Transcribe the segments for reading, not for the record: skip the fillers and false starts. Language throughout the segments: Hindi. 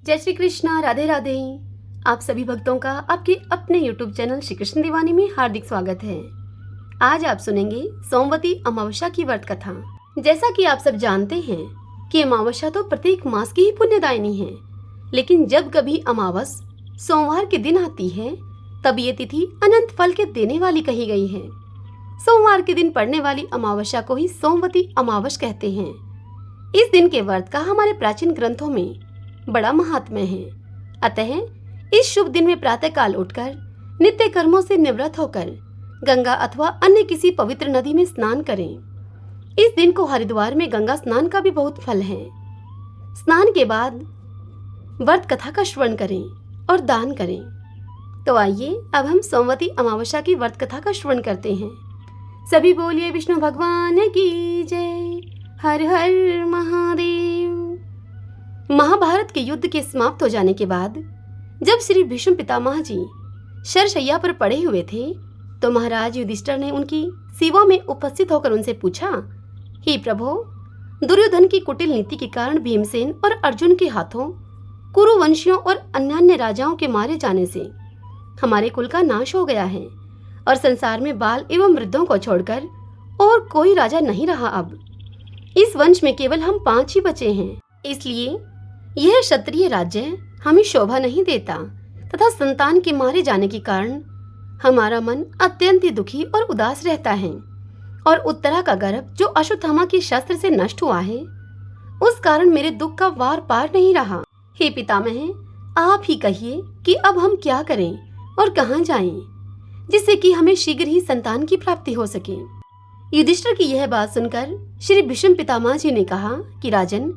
जय श्री कृष्णा, राधे राधे। आप सभी भक्तों का आपके अपने YouTube चैनल श्री कृष्ण दीवानी में हार्दिक स्वागत है। आज आप सुनेंगे सोमवती अमावस्या की व्रत कथा। जैसा कि आप सब जानते हैं कि अमावस्या तो प्रत्येक मास की ही पुण्यदायिनी है, लेकिन जब कभी अमावस सोमवार के दिन आती है तब ये तिथि अनंत फल के देने वाली कही गई है। सोमवार के दिन पड़ने वाली अमावस्या को ही सोमवती अमावस कहते हैं। इस दिन के व्रत का हमारे प्राचीन ग्रंथों में बड़ा महात्म्य है। अतः इस शुभ दिन में प्रातः काल उठकर नित्य कर्मों से निवृत्त होकर गंगा अथवा अन्य किसी पवित्र नदी में स्नान करें। इस दिन को हरिद्वार में गंगा स्नान का भी बहुत फल है। स्नान के बाद व्रत कथा का श्रवण करें और दान करें। तो आइए अब हम सोमवती अमावस्या की व्रत कथा का श्रवण करते हैं। सभी बोलिए विष्णु भगवान की जय। हर हर महादेव। महाभारत के युद्ध के समाप्त हो जाने के बाद जब श्री भीष्म पितामह जी शरशैया पर पड़े हुए थे तो महाराज युधिष्ठिर ने उनकी सेवा में उपस्थित होकर उनसे पूछा, हे प्रभु, दुर्योधन की कुटिल नीति के कारण भीमसेन और अर्जुन के हाथों कुरुवंशियों और अन्य राजाओं के मारे जाने से हमारे कुल का नाश हो गया है और संसार में बाल एवं वृद्धों को छोड़कर और कोई राजा नहीं रहा। अब इस वंश में केवल हम 5 ही बचे हैं, इसलिए यह क्षत्रिय राज्य हमें शोभा नहीं देता तथा संतान के मारे जाने के कारण हमारा मन अत्यंत ही दुखी और उदास रहता है और उत्तरा का गर्भ जो अश्वत्थामा के शस्त्र से नष्ट हुआ है उस कारण मेरे दुख का वार पार नहीं रहा। हे पितामह, आप ही कहिए कि अब हम क्या करें और कहाँ जाएं जिससे कि हमें शीघ्र ही संतान की प्राप्ति हो सके। युधिष्ठिर की यह बात सुनकर श्री भीष्म पितामह जी ने कहा कि राजन,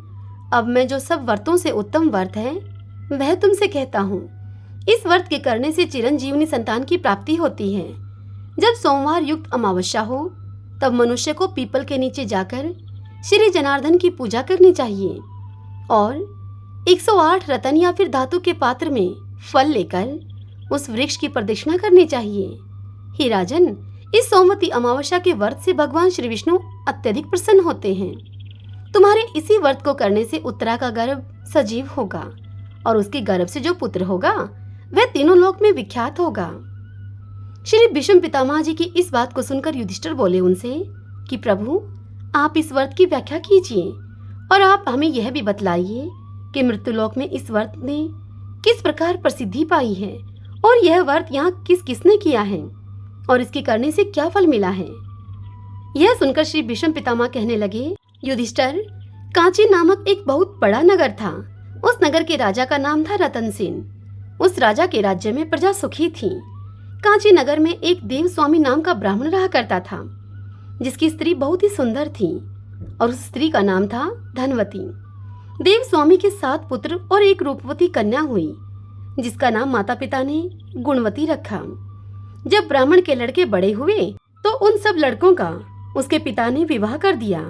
अब मैं जो सब व्रतों से उत्तम व्रत है वह तुमसे कहता हूँ। इस व्रत के करने से चिरंजीवनी संतान की प्राप्ति होती है। जब सोमवार युक्त अमावस्या हो तब मनुष्य को पीपल के नीचे जाकर श्री जनार्दन की पूजा करनी चाहिए और 108 रत्न या फिर धातु के पात्र में फल लेकर उस वृक्ष की प्रदक्षिणा करनी चाहिए। हे राजन, इस सोमवती अमावस्या के व्रत से भगवान श्री विष्णु अत्यधिक प्रसन्न होते हैं। तुम्हारे इसी व्रत को करने से उत्तरा का गर्भ सजीव होगा और उसके गर्भ से जो पुत्र होगा वह तीनों लोक में विख्यात होगा। श्री भीष्म पितामह जी की इस बात को सुनकर युधिष्ठिर बोले उनसे कि प्रभु, आप इस व्रत की व्याख्या कीजिए और आप हमें यह भी बतलाइए कि मृत्युलोक में इस व्रत ने किस प्रकार प्रसिद्धि पाई है और यह व्रत यहाँ किस किसने किया है और इसके करने से क्या फल मिला है। यह सुनकर श्री भीष्म पितामह कहने लगे, युधिष्ठिर, कांची नामक एक बहुत बड़ा नगर था। उस नगर के राजा का नाम था रतनसेन। उस राजा के राज्य में प्रजा सुखी थी। कांची नगर में एक देव स्वामी नाम का ब्राह्मण रहा करता था जिसकी स्त्री बहुत ही सुंदर थी और उस स्त्री का नाम था धनवती। देव स्वामी के 7 पुत्र और एक रूपवती कन्या हुई जिसका नाम माता पिता ने गुणवती रखा। जब ब्राह्मण के लड़के बड़े हुए तो उन सब लड़कों का उसके पिता ने विवाह कर दिया,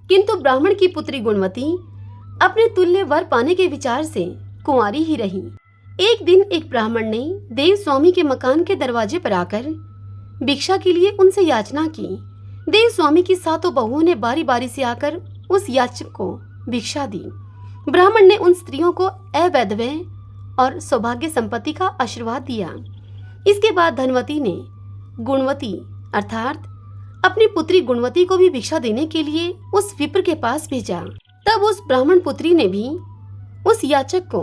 किंतु ब्राह्मण की पुत्री गुणवती अपने तुल्य वर पाने के विचार से कुंवारी ही रही। एक दिन एक ब्राह्मण ने देव स्वामी के मकान के दरवाजे पर आकर भिक्षा के लिए उनसे याचना की। देव स्वामी की 7 बहुओं ने बारी बारी से आकर उस याचक को भिक्षा दी। ब्राह्मण ने उन स्त्रियों को अवैधव्य और सौभाग्य संपत्ति का आशीर्वाद दिया। इसके बाद धनवती ने गुणवती अर्थात अपनी पुत्री गुणवती को भी भिक्षा देने के लिए उस विप्र के पास भेजा। तब उस ब्राह्मण पुत्री ने भी उस याचक को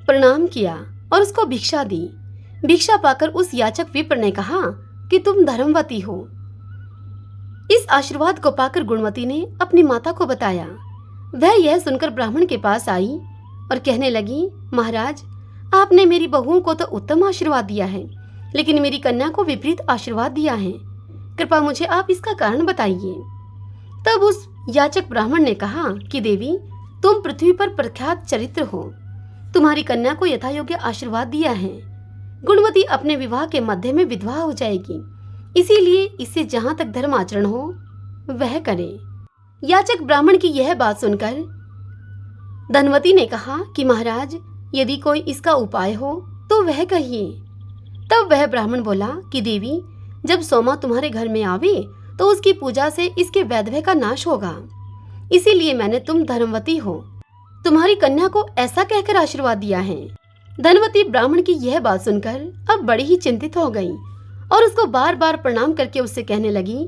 प्रणाम किया और उसको भिक्षा दी। भिक्षा पाकर उस याचक विप्र ने कहा कि तुम धर्मवती हो। इस आशीर्वाद को पाकर गुणवती ने अपनी माता को बताया। वह यह सुनकर ब्राह्मण के पास आई और कहने लगी, महाराज, आपने मेरी बहुओं को तो उत्तम आशीर्वाद दिया है लेकिन मेरी कन्या को विपरीत आशीर्वाद दिया है। कृपया मुझे आप इसका कारण बताइए। तब उस याचक ब्राह्मण ने कहा कि देवी, तुम पृथ्वी पर प्रख्यात चरित्र हो। तुम्हारी कन्या को यथा योग्य आशीर्वाद दिया है। गुणवती अपने विवाह के मध्य में विधवा हो जाएगी, इसीलिए इससे जहाँ तक धर्म आचरण हो वह करे। याचक ब्राह्मण की यह बात सुनकर धनवती ने कहा कि महाराज, यदि कोई इसका उपाय हो तो वह कहिए। तब वह ब्राह्मण बोला कि देवी, जब सोमा तुम्हारे घर में आवे तो उसकी पूजा से इसके वैधव्य का नाश होगा, इसीलिए मैंने तुम धर्मवती हो तुम्हारी कन्या को ऐसा कहकर आशीर्वाद दिया है। धनवती ब्राह्मण की यह बात सुनकर अब बड़ी ही चिंतित हो गई और उसको बार बार प्रणाम करके उससे कहने लगी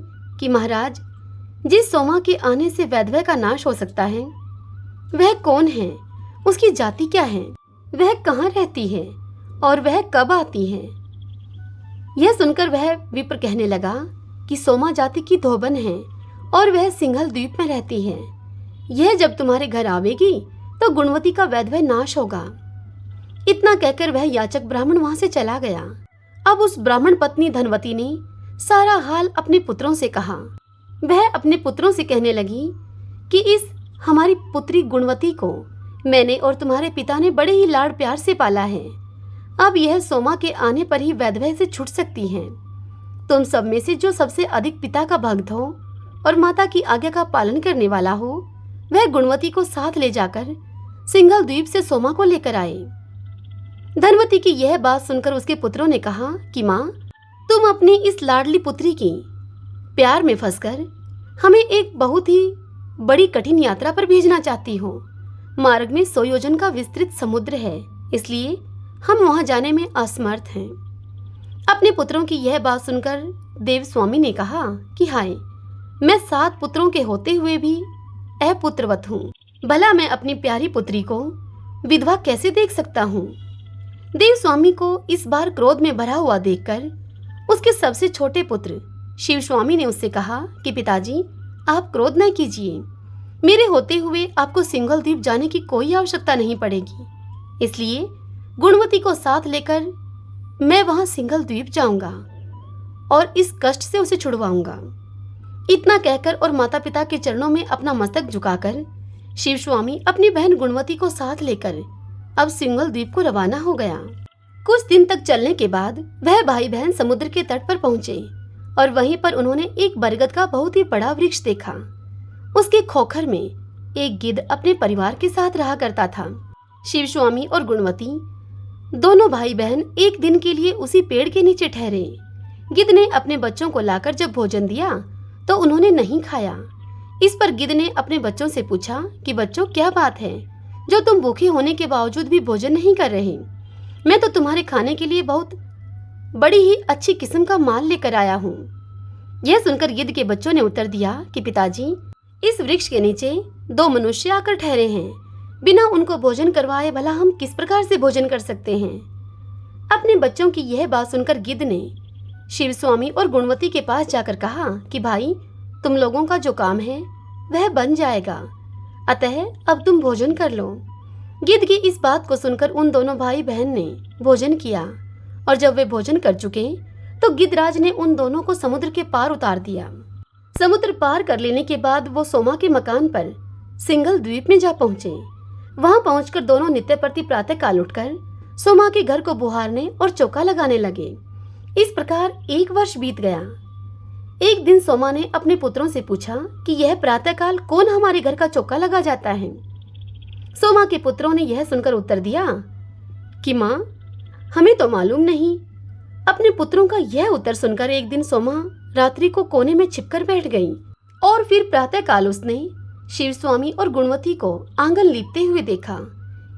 कि महाराज, जिस सोमा के आने से वैधव्य का नाश हो सकता है, वह कौन है, उसकी जाति क्या है, वह कहाँ रहती है और वह कब आती है। यह सुनकर वह विप्र कहने लगा कि सोमा जाति की धोबन है और वह सिंघल द्वीप में रहती है। यह जब तुम्हारे घर आवेगी तो गुणवती का वैधव्य नाश होगा। इतना कहकर वह याचक ब्राह्मण वहां से चला गया। अब उस ब्राह्मण पत्नी धनवती ने सारा हाल अपने पुत्रों से कहा। वह अपने पुत्रों से कहने लगी कि इस हमारी पुत्री गुणवती को मैंने और तुम्हारे पिता ने बड़े ही लाड़ प्यार से पाला है। अब यह सोमा के आने पर ही वैधव्य से छूट सकती है। तुम सब में से जो सबसे अधिक पिता का भक्त हो और माता की आज्ञा का पालन करने वाला हो, वह गुणवती को साथ ले जाकर सिंघल द्वीप से सोमा को लेकर आए। धनवती की यह बात सुनकर उसके पुत्रों ने कहा कि माँ, तुम अपनी इस लाडली पुत्री की प्यार में फंसकर हमें एक बहुत ही बड़ी कठिन यात्रा पर भेजना चाहती हो। मार्ग में 100 योजन का विस्तृत समुद्र है, इसलिए हम वहां जाने में असमर्थ हैं। अपने पुत्रों की यह बात सुनकर देव स्वामी ने कहा कि हाय, मैं 7 पुत्रों के होते हुए भी अपुत्रवत हूँ। भला मैं अपनी प्यारी पुत्री को विधवा कैसे देख सकता हूँ। देव स्वामी को इस बार क्रोध में भरा हुआ देखकर उसके सबसे छोटे पुत्र शिव स्वामी ने उससे कहा कि पिताजी, आप क्रोध न कीजिए। मेरे होते हुए आपको सिंघल द्वीप जाने की कोई आवश्यकता नहीं पड़ेगी, इसलिए गुणवती को साथ लेकर मैं वहां सिंघल द्वीप जाऊंगा और इस कष्ट से उसे छुड़वाऊंगा। इतना कहकर और माता पिता के चरणों में अपना मस्तक झुकाकर शिव स्वामी अपनी बहन गुणवती को साथ लेकर अब सिंघल द्वीप को रवाना हो गया। कुछ दिन तक चलने के बाद वह भाई बहन समुद्र के तट पर पहुंचे और वहीं पर उन्होंने एक बरगद का बहुत ही बड़ा वृक्ष देखा। उसके खोखर में एक गिद्ध अपने परिवार के साथ रहा करता था। शिव स्वामी और गुणवती दोनों भाई बहन एक दिन के लिए उसी पेड़ के नीचे ठहरे। गिद्ध ने अपने बच्चों को लाकर जब भोजन दिया तो उन्होंने नहीं खाया। इस पर गिद्ध ने अपने बच्चों से पूछा कि बच्चों, क्या बात है जो तुम भूखे होने के बावजूद भी भोजन नहीं कर रहे। मैं तो तुम्हारे खाने के लिए बहुत बड़ी ही अच्छी किस्म का माल लेकर आया हूँ। यह सुनकर गिद्ध के बच्चों ने उत्तर दिया कि पिताजी, इस वृक्ष के नीचे 2 मनुष्य आकर ठहरे हैं। बिना उनको भोजन करवाए भला हम किस प्रकार से भोजन कर सकते हैं। अपने बच्चों की यह बात सुनकर गिद्ध ने शिव स्वामी और गुणवती के पास जाकर कहा कि भाई, तुम लोगों का जो काम है वह बन जाएगा, अतः अब तुम भोजन कर लो। गिद्ध की इस बात को सुनकर उन दोनों भाई बहन ने भोजन किया और जब वे भोजन कर चुके तो गिद्धराज ने उन दोनों को समुद्र के पार उतार दिया। समुद्र पार कर लेने के बाद वो सोमा के मकान पर सिंघल द्वीप में जा पहुंचे। वहां पहुंचकर दोनों नित्य प्रति प्रातः काल उठकर सोमा के घर को बुहारने और चौका लगाने लगे। इस प्रकार 1 वर्ष बीत गया। एक दिन सोमा ने अपने पुत्रों से पूछा कि यह प्रातःकाल कौन हमारे घर का चौका लगा जाता है। सोमा के पुत्रों ने यह सुनकर उत्तर दिया कि माँ, हमें तो मालूम नहीं। अपने पुत्रों का यह उत्तर सुनकर एक दिन सोमा रात्रि को कोने में छिपकर बैठ गई और फिर प्रातःकाल उसने शिव स्वामी और गुणवती को आंगन लीपते हुए देखा।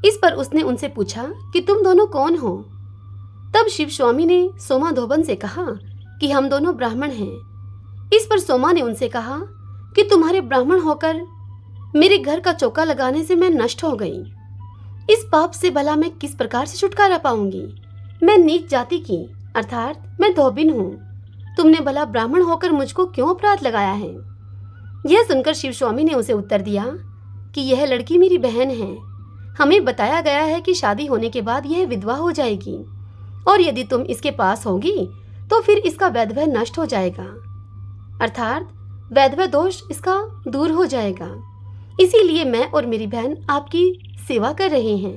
इस पर उसने उनसे पूछा कि तुम दोनों कौन हो। तब शिव स्वामी ने सोमा धोबन से कहा कि हम दोनों ब्राह्मण हैं। इस पर सोमा ने उनसे कहा कि तुम्हारे ब्राह्मण होकर मेरे घर का चौका लगाने से मैं नष्ट हो गई। इस पाप से भला मैं किस प्रकार से छुटकारा पाऊंगी। मैं नीच जाति की अर्थात मैं धोबिन हूँ। तुमने भला ब्राह्मण होकर मुझको क्यों अपराध लगाया है। यह सुनकर शिव स्वामी ने उसे उत्तर दिया कि यह लड़की मेरी बहन है। हमें बताया गया है कि शादी होने के बाद यह विधवा हो जाएगी और यदि तुम इसके पास होगी तो फिर इसका वैधव्य नष्ट हो जाएगा, अर्थात वैधव्य दोष इसका दूर हो जाएगा। इसीलिए मैं और मेरी बहन आपकी सेवा कर रहे हैं।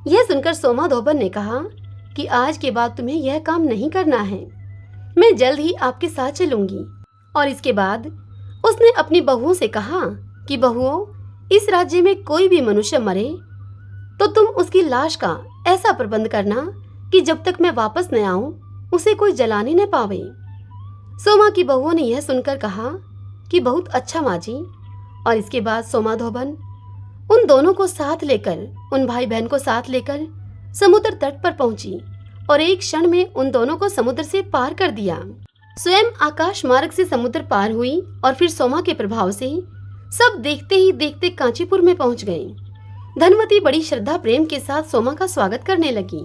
यह सुनकर सोमा धोबन ने कहा कि आज के बाद तुम्हें यह काम नहीं करना है। मैं जल्द ही आपके साथ चलूंगी। और इसके बाद उसने अपनी बहुओं से कहा कि बहुओं, इस राज्य में कोई भी मनुष्य मरे तो तुम उसकी लाश का ऐसा प्रबंध करना कि जब तक मैं वापस न आऊं उसे कोई जलाने न पावे। सोमा की बहुओं ने यह सुनकर कहा कि बहुत अच्छा माँ जी। और इसके बाद सोमा धोबन उन दोनों को साथ लेकर, उन भाई बहन को साथ लेकर समुद्र तट पर पहुंची और एक क्षण में उन दोनों को समुद्र से पार कर दिया। स्वयं आकाश मार्ग से समुद्र पार हुई और फिर सोमा के प्रभाव से सब देखते ही देखते कांचीपुर में पहुंच गए। धनवती बड़ी श्रद्धा प्रेम के साथ सोमा का स्वागत करने लगी।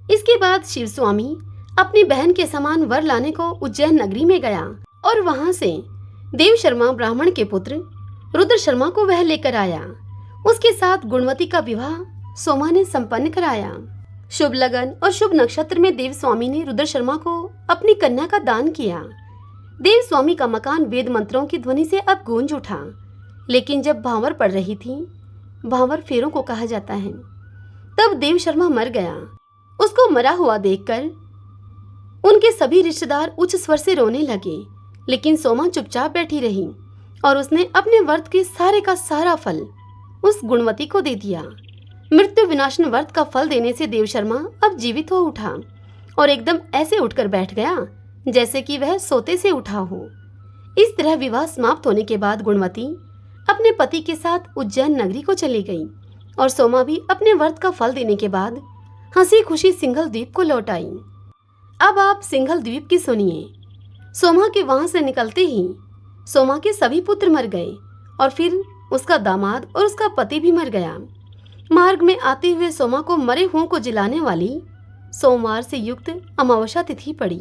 इसके बाद शिव स्वामी अपनी बहन के समान वर लाने को उज्जैन नगरी में गया और वहां से देव शर्मा ब्राह्मण के पुत्र रुद्र शर्मा को वह लेकर आया। उसके साथ गुणवती का विवाह सोमा ने संपन्न कराया। शुभ लगन और शुभ नक्षत्र में देव स्वामी ने रुद्र शर्मा को अपनी कन्या का दान किया। देव स्वामी का मकान वेद मंत्रों की ध्वनि से अब गूंज उठा। लेकिन जब भांवर पड़ रही थी, भांवर फेरों को कहा जाता है, तब देव शर्मा मर गया। उसको मरा हुआ देखकर उनके सभी रिश्तेदार उच्च स्वर से रोने लगे, लेकिन सोमा चुपचाप बैठी रही और उसने अपने व्रत के सारे का सारा फल उस गुणवती को दे दिया। मृत्यु विनाशन व्रत का फल देने से देव शर्मा अब जीवित हो उठा और एकदम ऐसे उठकर बैठ गया जैसे कि वह सोते से उठा हो। इस तरह विवाह समाप्त होने के बाद गुणवती अपने पति के साथ उज्जैन नगरी को चली गई और सोमा भी अपने व्रत का फल देने के बाद हंसी खुशी सिंघल द्वीप को लौट आई। अब आप सिंघल द्वीप की सुनिए। सोमा के वहां से निकलते ही सोमा के सभी पुत्र मर गए और फिर उसका दामाद और उसका पति भी मर गया। मार्ग में आते हुए सोमा को मरे हुओं को जिलाने वाली सोमवार से युक्त अमावस्या तिथि पड़ी।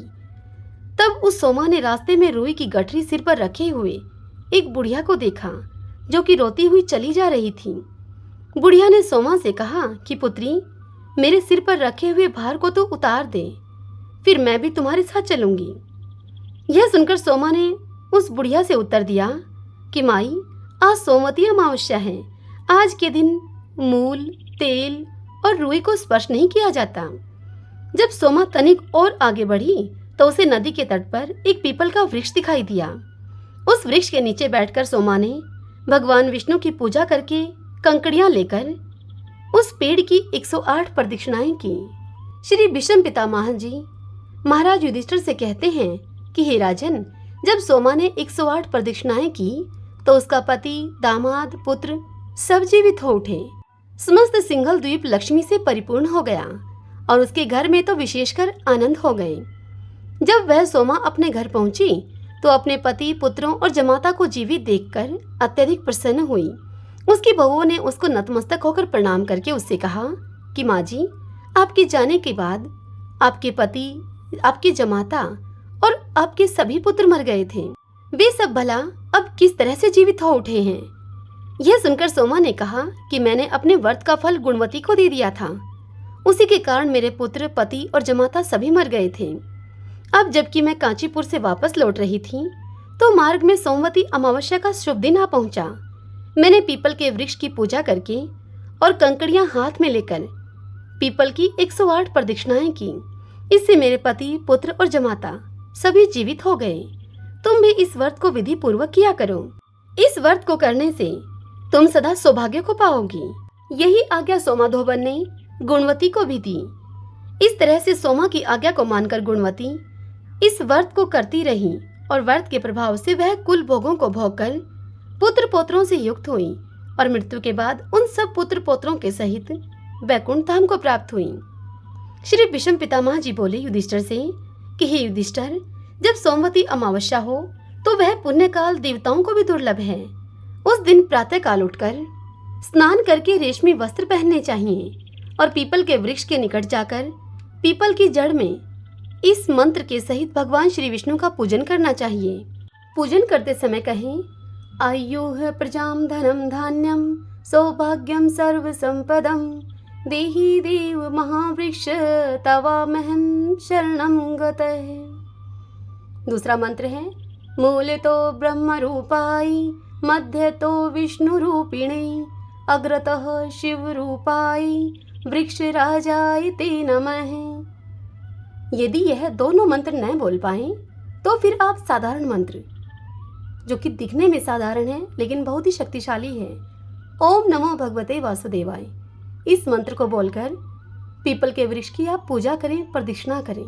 तब उस सोमा ने रास्ते में रुई की गठरी सिर पर रखे हुए एक बुढ़िया को देखा जो कि रोती हुई चली जा रही थी। बुढ़िया ने सोमा से कहा कि पुत्री, मेरे सिर पर रखे हुए भार को तो उतार दे, फिर मैं भी तुम्हारे साथ चलूंगी। यह सुनकर सोमा ने उस बुढ़िया से उत्तर दिया कि माई, आज सोमवती अमावस्या है। आज के दिन मूल, तेल और रुई को स्पर्श नहीं किया जाता। जब सोमा तनिक और आगे बढ़ी तो उसे नदी के तट पर एक पीपल का वृक्ष दिखाई दिया। उस वृक्ष के नीचे बैठकर सोमा ने भगवान विष्णु की पूजा करके कंकड़ियां लेकर उस पेड़ की 108 प्रदक्षिणाएं की। श्री विषम पितामह जी महाराज युधिष्ठिर से कहते हैं कि हे राजन, जब सोमा ने 108 प्रदक्षिणाएं की तो उसका पति, दामाद, पुत्र सब जीवित हो उठे। समस्त सिंघल द्वीप लक्ष्मी से परिपूर्ण हो गया और उसके घर में तो विशेषकर आनंद हो गए। जब वह सोमा अपने घर पहुंची तो अपने पति, पुत्रों और जमाता को जीवित देखकर अत्यधिक प्रसन्न हुई। उसकी बहुओं ने उसको नतमस्तक होकर प्रणाम करके उससे कहा कि माँ जी, आपके जाने के बाद आपके पति, आपके जमाता और आपके सभी पुत्र मर गए थे। वे सब भला अब किस तरह से जीवित हो उठे हैं? यह सुनकर सोमा ने कहा कि मैंने अपने व्रत का फल गुणवती को दे दिया था। उसी के कारण मेरे पुत्र, पति और जमाता सभी मर गए थे। अब जबकि मैं कांचीपुर से वापस लौट रही थी तो मार्ग में सोमवती अमावस्या का शुभ दिन आ पहुंचा। मैंने पीपल के वृक्ष की पूजा करके और कंकड़ियां हाथ में लेकर पीपल की 108 प्रदक्षिणाएं की। इससे मेरे पति, पुत्र और जमाता सभी जीवित हो गए। तुम भी इस व्रत को विधि पूर्वक किया करो। इस व्रत को करने से तुम सदा सौभाग्य को पाओगी। यही आज्ञा सोमाधोबन ने गुणवती को भी दी। इस तरह से सोमा की आज्ञा को मानकर गुणवती इस व्रत को करती रही और व्रत के प्रभाव से वह कुल भोगों को भोगकर पुत्र पोत्रों से युक्त हुई और मृत्यु के बाद उन सब पुत्र पोत्रों के सहित वैकुंठ धाम को प्राप्त हुई। श्री विषम पितामह जी बोले युधिष्ठिर से कि हे युधिष्ठिर, जब सोमवती अमावस्या हो तो वह पुण्य काल देवताओं को भी दुर्लभ है। उस दिन प्रातः काल उठकर स्नान करके रेशमी वस्त्र पहनने चाहिए और पीपल के वृक्ष के निकट जाकर पीपल की जड़ में इस मंत्र के सहित भगवान श्री विष्णु का पूजन करना चाहिए। पूजन करते समय कहें, आयुः प्रजाम धनम धान्यम सौभाग्यम सर्व संपदम देहि देव महावृक्ष तवामहं शरणं गतः। दूसरा मंत्र है, मूले तो ब्रह्म रूपाई मध्य तो विष्णु रूपिणे अग्रतः शिव रूपाई वृक्ष राजाय ते नमः। यदि यह दोनों मंत्र न बोल पाए तो फिर आप साधारण मंत्र, जो कि दिखने में साधारण है लेकिन बहुत ही शक्तिशाली है, ओम नमो भगवते वासुदेवाय, इस मंत्र को बोलकर पीपल के वृक्ष की आप पूजा करें, प्रदक्षिणा करें।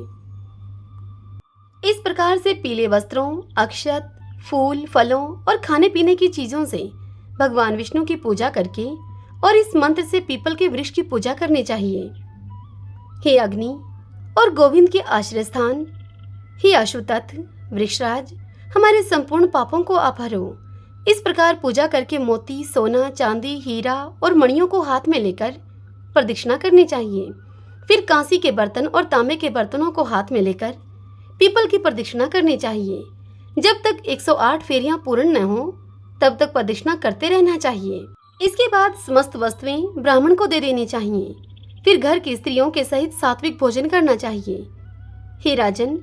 इस प्रकार से पीले वस्त्रों, अक्षत, फूल, फलों और खाने पीने की चीजों से भगवान विष्णु की पूजा करके और इस मंत्र से पीपल के वृक्ष की पूजा करनी चाहिए। हे अग्नि और गोविंद के आश्रय स्थान, हे अश्वत्थ वृक्षराज, हमारे संपूर्ण पापों को आप हरो। इस प्रकार पूजा करके मोती, सोना, चांदी, हीरा और मणियों को हाथ में लेकर प्रदक्षिणा करनी चाहिए। फिर कांसी के बर्तन और तांबे के बर्तनों को हाथ में लेकर पीपल की प्रदक्षिणा करनी चाहिए। जब तक 108 फेरियां पूर्ण न हो तब तक प्रदक्षिणा करते रहना चाहिए। इसके बाद समस्त वस्तुएं ब्राह्मण को दे देनी चाहिए। फिर घर की स्त्रियों के सहित सात्विक भोजन करना चाहिए। हे राजन,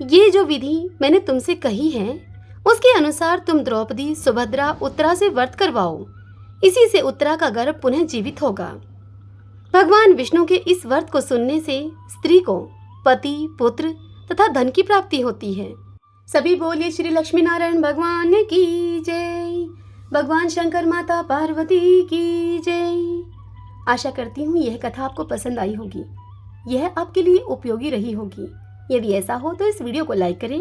ये जो विधि मैंने तुमसे कही है उसके अनुसार तुम द्रौपदी, सुभद्रा, उत्तरा से व्रत करवाओ। इसी से उत्तरा का गर्भ पुनः जीवित होगा। भगवान विष्णु के इस व्रत को सुनने से स्त्री को पति, पुत्र तथा धन की प्राप्ति होती है। सभी बोलिए श्री लक्ष्मी नारायण भगवान की जय। भगवान शंकर, माता पार्वती की जय। आशा करती हूँ यह कथा आपको पसंद आई होगी, यह आपके लिए उपयोगी रही होगी। यदि ऐसा हो तो इस वीडियो को लाइक करें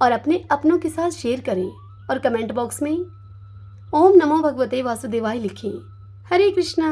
और अपने अपनों के साथ शेयर करें और कमेंट बॉक्स में ओम नमो भगवते वासुदेवाय लिखें। हरे कृष्णा।